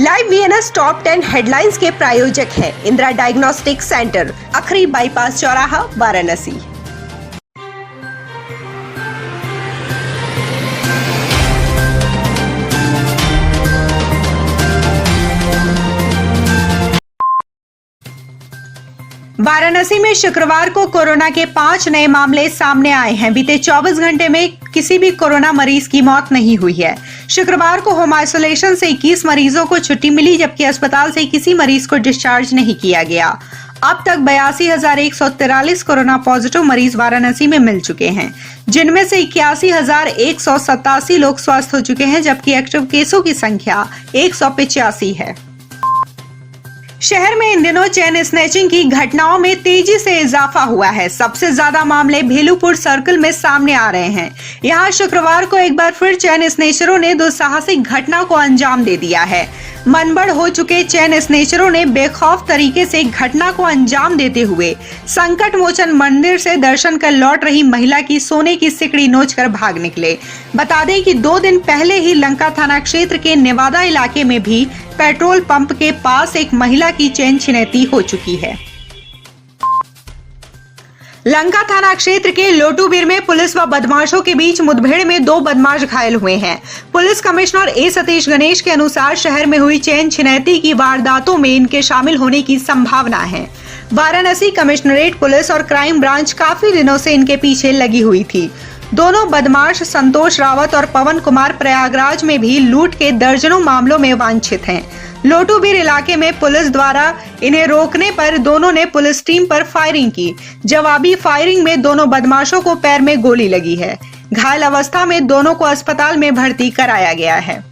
Live VNS top 10 headlines के प्रायोजक है इंदिरा डायग्नोस्टिक सेंटर, अखरी बाईपास चौराहा, वाराणसी। वाराणसी में शुक्रवार को कोरोना के 5 नए मामले सामने आए हैं। बीते 24 घंटे में किसी भी कोरोना मरीज की मौत नहीं हुई है। शुक्रवार को होम आइसोलेशन से 21 मरीजों को छुट्टी मिली, जबकि अस्पताल से किसी मरीज को डिस्चार्ज नहीं किया गया। अब तक 82,143 कोरोना पॉजिटिव मरीज वाराणसी में मिल चुके हैं, जिनमें से 81,187 लोग स्वस्थ हो चुके हैं, जबकि एक्टिव केसों की संख्या 185 है। शहर में इन दिनों चेन स्नैचिंग की घटनाओं में तेजी से इजाफा हुआ है। सबसे ज्यादा मामले भेलूपुर सर्कल में सामने आ रहे हैं। यहां शुक्रवार को एक बार फिर चेन स्नैचरों ने दुस्साहसिक घटना को अंजाम दे दिया है। मनबड़ हो चुके चेन स्नैचरों ने बेखौफ तरीके से घटना को अंजाम देते हुए संकट मोचन मंदिर से दर्शन कर लौट रही महिला की सोने की सिकड़ी नोचकर भाग निकले। बता दें कि 2 दिन पहले ही लंका थाना क्षेत्र के नेवादा इलाके में भी पेट्रोल पंप के पास एक महिला की चेन छिनैती हो चुकी है। लंका थाना क्षेत्र के लोटूबीर में पुलिस व बदमाशों के बीच मुठभेड़ में 2 बदमाश घायल हुए हैं। पुलिस कमिश्नर ए सतीश गणेश के अनुसार शहर में हुई चेन छिनैती की वारदातों में इनके शामिल होने की संभावना है। वाराणसी कमिश्नरेट पुलिस और क्राइम ब्रांच काफी दिनों से इनके पीछे लगी हुई थी। दोनों बदमाश संतोष रावत और पवन कुमार प्रयागराज में भी लूट के दर्जनों मामलों में वांछित हैं। लोटूबीर इलाके में पुलिस द्वारा इन्हें रोकने पर दोनों ने पुलिस टीम पर फायरिंग की। जवाबी फायरिंग में दोनों बदमाशों को पैर में गोली लगी है। घायल अवस्था में दोनों को अस्पताल में भर्ती कराया गया है।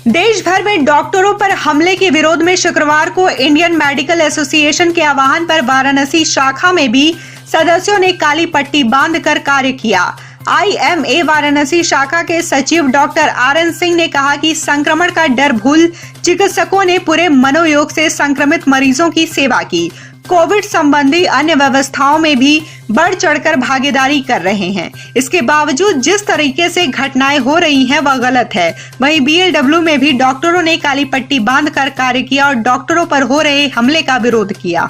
देश भर में डॉक्टरों पर हमले के विरोध में शुक्रवार को इंडियन मेडिकल एसोसिएशन के आह्वान पर वाराणसी शाखा में भी सदस्यों ने काली पट्टी बांधकर कार्य किया। IMA वाराणसी शाखा के सचिव डॉक्टर RN सिंह ने कहा कि संक्रमण का डर भूल चिकित्सकों ने पूरे मनोयोग से संक्रमित मरीजों की सेवा की। कोविड संबंधी अन्य व्यवस्थाओं में भी बढ़ चढ़कर भागीदारी कर रहे हैं। इसके बावजूद जिस तरीके से घटनाएं हो रही हैं वह गलत है। वहीं BLW में भी डॉक्टरों ने काली पट्टी बांधकर कार्य किया और डॉक्टरों पर हो रहे हमले का विरोध किया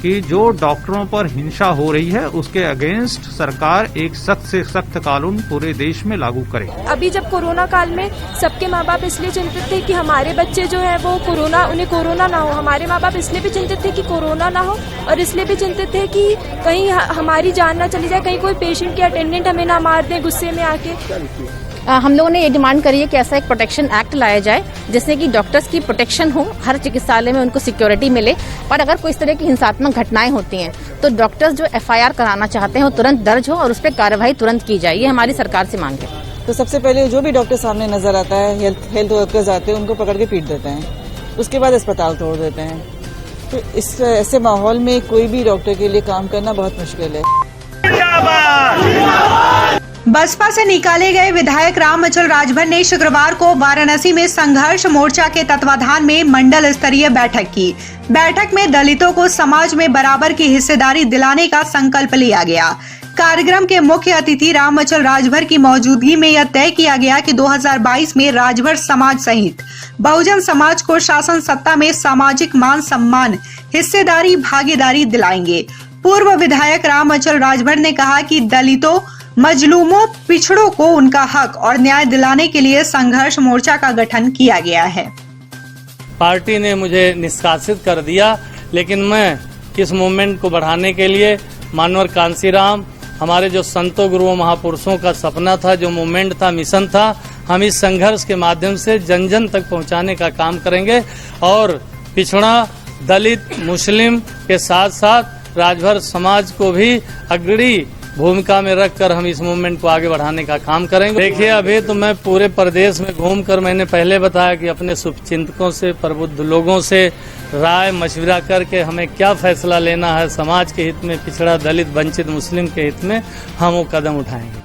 कि जो डॉक्टरों पर हिंसा हो रही है उसके अगेंस्ट सरकार एक सख्त से सख्त कानून पूरे देश में लागू करे। अभी जब कोरोना काल में सबके माँ बाप इसलिए चिंतित थे कि हमारे बच्चे जो है वो उन्हें कोरोना ना हो। हमारे माँ बाप इसलिए भी चिंतित थे कि कोरोना ना हो, और इसलिए भी चिंतित थे कि कहीं हमारी जान ना चली जाए, कहीं कोई पेशेंट या अटेंडेंट हमें ना मार दे गुस्से में आके। हम लोगों ने ये डिमांड करी है कि ऐसा एक प्रोटेक्शन एक्ट लाया जाए जिससे कि डॉक्टर्स की प्रोटेक्शन हो, हर चिकित्सालय में उनको सिक्योरिटी मिले। पर अगर कोई इस तरह की हिंसात्मक घटनाएं होती हैं तो डॉक्टर्स जो FIR कराना चाहते हैं वो तुरंत दर्ज हो और उस पर कार्रवाई तुरंत की जाए। ये हमारी सरकार से मांग है। तो सबसे पहले जो भी डॉक्टर सामने नजर आता है, हेल्थ वर्कर्स आते हैं, उनको पकड़ के पीट देते हैं, उसके बाद अस्पताल तोड़ देते हैं। तो इस ऐसे माहौल में कोई भी डॉक्टर के लिए काम करना बहुत मुश्किल है। बसपा से निकाले गए विधायक राम अचल राजभर ने शुक्रवार को वाराणसी में संघर्ष मोर्चा के तत्वाधान में मंडल स्तरीय बैठक की। बैठक में दलितों को समाज में बराबर की हिस्सेदारी दिलाने का संकल्प लिया गया। कार्यक्रम के मुख्य अतिथि राम अचल राजभर की मौजूदगी में यह तय किया गया कि 2022 में राजभर समाज सहित बहुजन समाज को शासन सत्ता में सामाजिक मान सम्मान, हिस्सेदारी, भागीदारी दिलाएंगे। पूर्व विधायक राम अचल राजभर ने कहा कि दलितों, मजलूमों, पिछड़ों को उनका हक और न्याय दिलाने के लिए संघर्ष मोर्चा का गठन किया गया है। पार्टी ने मुझे निष्कासित कर दिया, लेकिन मैं इस मूवमेंट को बढ़ाने के लिए मानवर कांसीराम, हमारे जो संतों गुरुओं महापुरुषों का सपना था, जो मूवमेंट था, मिशन था, हम इस संघर्ष के माध्यम से जन जन तक पहुंचाने का काम करेंगे और पिछड़ा, दलित, मुस्लिम के साथ साथ राजभर समाज को भी अग्रणी भूमिका में रखकर हम इस मूवमेंट को आगे बढ़ाने का काम करेंगे। देखिए, अभी तो मैं पूरे प्रदेश में घूमकर मैंने पहले बताया कि अपने शुभचिंतकों से, प्रबुद्ध लोगों से राय मशविरा करके हमें क्या फैसला लेना है समाज के हित में, पिछड़ा, दलित, वंचित, मुस्लिम के हित में, हम वो कदम उठाएंगे।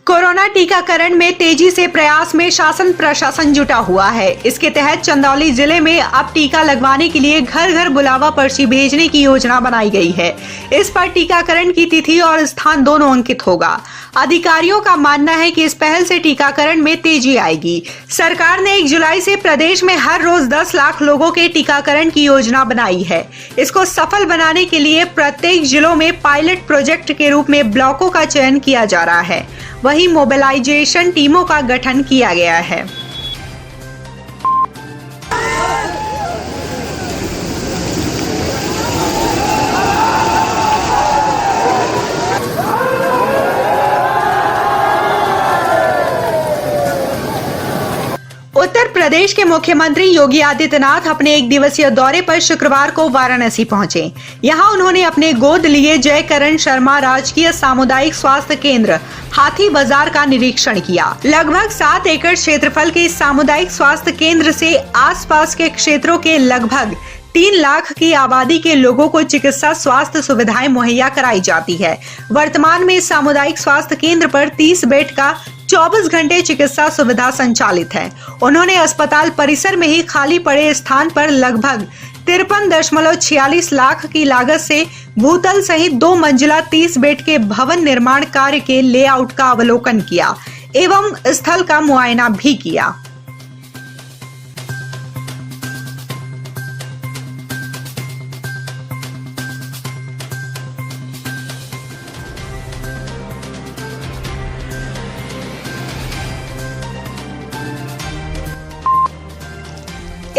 कोरोना टीकाकरण में तेजी से प्रयास में शासन प्रशासन जुटा हुआ है। इसके तहत चंदौली जिले में अब टीका लगवाने के लिए घर घर बुलावा पर्ची भेजने की योजना बनाई गई है। इस पर टीकाकरण की तिथि और स्थान दोनों अंकित होगा। अधिकारियों का मानना है कि इस पहल से टीकाकरण में तेजी आएगी। सरकार ने 1 जुलाई से प्रदेश में हर रोज 10 लाख लोगों के टीकाकरण की योजना बनाई है। इसको सफल बनाने के लिए प्रत्येक जिलों में पायलट प्रोजेक्ट के रूप में ब्लॉकों का चयन किया जा रहा है। वहीं मोबिलाइजेशन टीमों का गठन किया गया है। उत्तर प्रदेश के मुख्यमंत्री योगी आदित्यनाथ अपने 1 दिवसीय दौरे पर शुक्रवार को वाराणसी पहुंचे। यहां उन्होंने अपने गोद लिए जयकरण शर्मा राजकीय सामुदायिक स्वास्थ्य केंद्र हाथी बाजार का निरीक्षण किया। लगभग 7 एकड़ क्षेत्रफल के इस सामुदायिक स्वास्थ्य केंद्र से आसपास के क्षेत्रों के लगभग 3 लाख की आबादी के लोगों को चिकित्सा स्वास्थ्य सुविधाएं मुहैया कराई जाती है। वर्तमान में सामुदायिक स्वास्थ्य केंद्र पर 30 बेड का 24 घंटे चिकित्सा सुविधा संचालित है। उन्होंने अस्पताल परिसर में ही खाली पड़े स्थान पर लगभग 53.46 लाख की लागत से भूतल सहित 2 मंजिला 30 बेड के भवन निर्माण कार्य के लेआउट का अवलोकन किया एवं स्थल का मुआयना भी किया।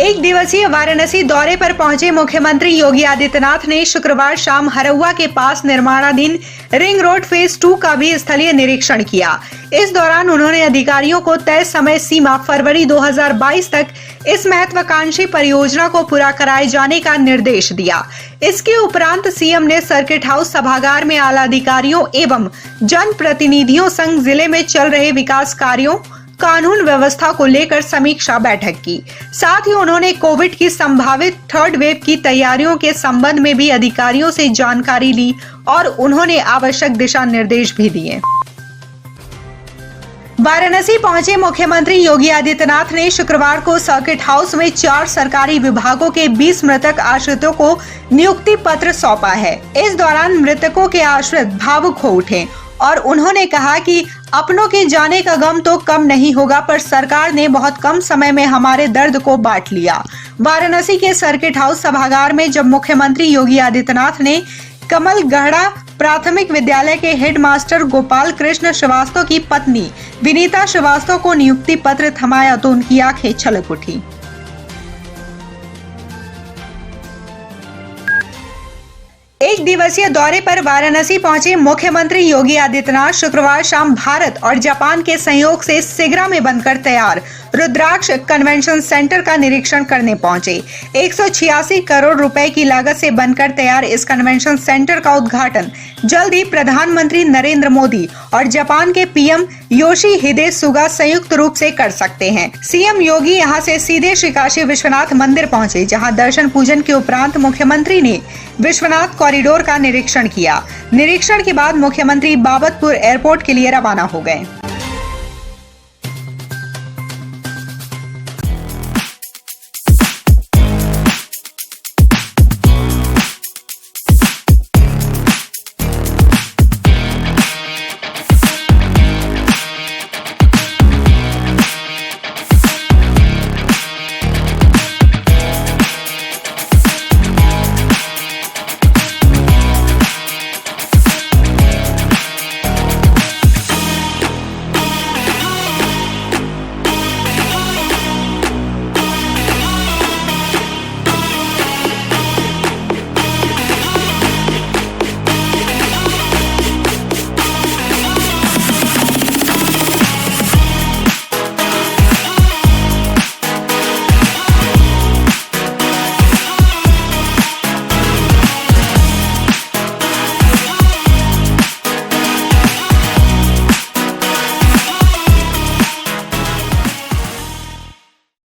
एक दिवसीय वाराणसी दौरे पर पहुंचे मुख्यमंत्री योगी आदित्यनाथ ने शुक्रवार शाम हरौआ के पास निर्माणाधीन रिंग रोड फेज 2 का भी स्थलीय निरीक्षण किया। इस दौरान उन्होंने अधिकारियों को तय समय सीमा फरवरी 2022 तक इस महत्वाकांक्षी परियोजना को पूरा कराए जाने का निर्देश दिया। इसके उपरांत सीएम ने सर्किट हाउस सभागार में आला अधिकारियों एवं जन प्रतिनिधियों संग जिले में चल रहे विकास कार्यों कानून व्यवस्था को लेकर समीक्षा बैठक की। साथ ही उन्होंने कोविड की संभावित 3rd वेव की तैयारियों के संबंध में भी अधिकारियों से जानकारी ली और उन्होंने आवश्यक दिशा निर्देश भी दिए। वाराणसी पहुंचे मुख्यमंत्री योगी आदित्यनाथ ने शुक्रवार को सर्किट हाउस में 4 सरकारी विभागों के 20 मृतक आश्रितों को नियुक्ति पत्र सौंपा है। इस दौरान मृतकों के आश्रित भावुक हो उठे और उन्होंने कहा कि अपनों के जाने का गम तो कम नहीं होगा, पर सरकार ने बहुत कम समय में हमारे दर्द को बांट लिया। वाराणसी के सर्किट हाउस सभागार में जब मुख्यमंत्री योगी आदित्यनाथ ने कमल गढ़ा प्राथमिक विद्यालय के हेडमास्टर गोपाल कृष्ण श्रीवास्तव की पत्नी विनीता श्रीवास्तव को नियुक्ति पत्र थमाया तो उनकी आंखें छलक उठी। एक दिवसीय दौरे पर वाराणसी पहुंचे मुख्यमंत्री योगी आदित्यनाथ शुक्रवार शाम भारत और जापान के सहयोग से सिगरा में बनकर तैयार रुद्राक्ष कन्वेंशन सेंटर का निरीक्षण करने पहुंचे। 186 करोड़ रुपए की लागत से बनकर तैयार इस कन्वेंशन सेंटर का उद्घाटन जल्द ही प्रधानमंत्री नरेंद्र मोदी और जापान के पीएम योशिहिदे सुगा संयुक्त रूप से कर सकते हैं। सीएम योगी यहां से सीधे श्री काशी विश्वनाथ मंदिर पहुंचे, जहां दर्शन पूजन के उपरांत मुख्यमंत्री ने विश्वनाथ कॉरिडोर का निरीक्षण किया। निरीक्षण के बाद मुख्यमंत्री बाबतपुर एयरपोर्ट के लिए रवाना हो गए।